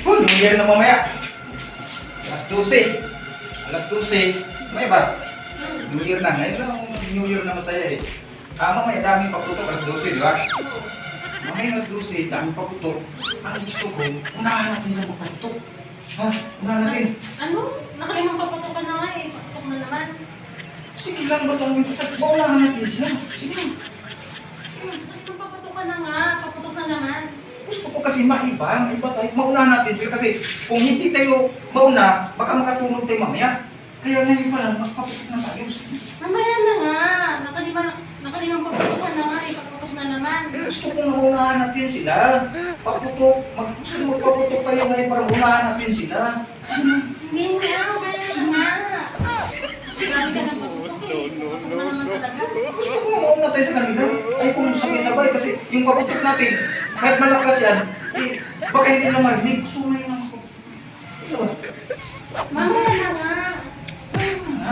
Oh, New Year na mamaya. Alas 12. Alas 12. May ba? New Year na. Ngayon lang New Year na masaya eh. Mamaya daming paputok. Alas 12, di ba? Mamaya alas 12, daming paputok. Ang gusto ko, unahan natin sa paputok. Ha? Unahan natin. Ano? Nakalimang paputok ka na nga eh. Paputok na naman. Sige lang, basta ang paputok. Unahan natin sila. Sige. Paputok ka na nga. Paputok na naman. Gusto ko kasi maiba tayo. Maunahan natin sila kasi kung hindi tayo mauna, baka makatulog tayo mamaya. Kaya ngayon pa lang, mas paputok na tayo. Mamaya na nga. Nakalimang paputok ka na nga eh. Paputok na naman. Gusto ko maunahan natin sila. Paputok. Gusto ko magpaputok tayo ngayon para maunahan natin sila. Hindi nga. Mamaya na nga. Sinabi ka ng paputok eh. Paputok na naman talaga. Gusto ko mauna tayo sa kanila. Ay kung sabay-sabay kasi yung paputok natin, kahit malakas yan, baka hindi na marinig. Gusto ko na yun ang paputok. Mamaya na nga.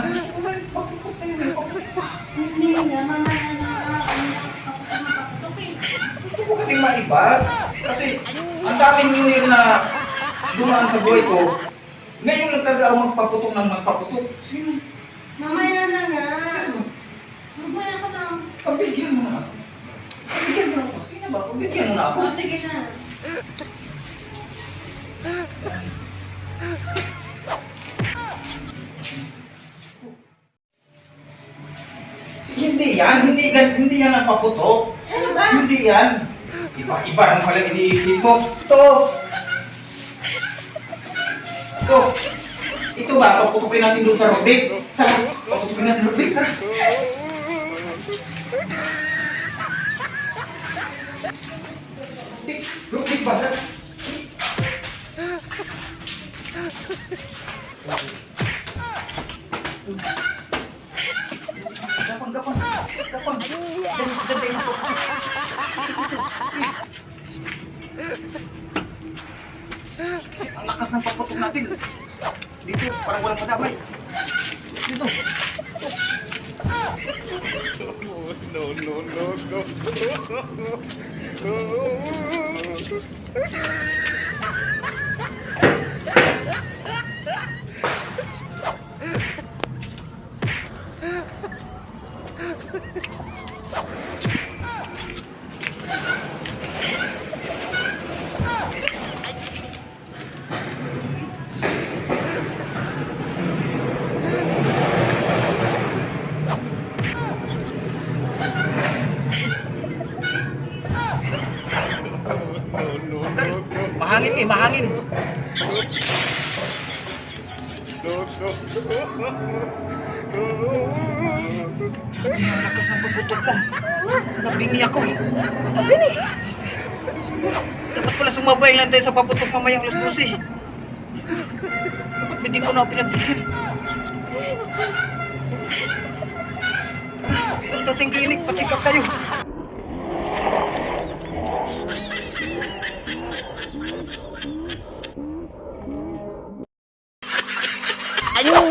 Gusto ko na yung paputok tayo. May paputok pa. Hindi nga. Mamaya na nga. Paputok eh. Gusto ko kasi maiba. Kasi ang daming New Year na dumaan sa buhay ko. Ngayon lang talaga ako magpaputok ng magpaputok. Sino? Mamaya na nga. Sino? Mamaya ka na. Pabigyan mo na ako. Pabigyan mo na ako. Sino ba? Pabigyan mo na ako. Oh, sige na. Hindi yan ang paputok. Ano ba? Hindi yan. Iba ang pala iniisip mo. Ito ba? Paputukin natin doon sa Rodrick. Paputukin natin Rodrick, ha? Rodrick ba? Gapang. Dali mo. Ang lakas ng paputok natin. Dito, parang walang madamay. Dito. Mahangin. Ang lakas ng paputok mo. Nabingi ako. Dapat pala sumabay lang tayo sa paputok mamayang alas 12. Dapat hindi ko na pinagbigyan. Punta tayong klinik, pa-check up tayo. Aduh.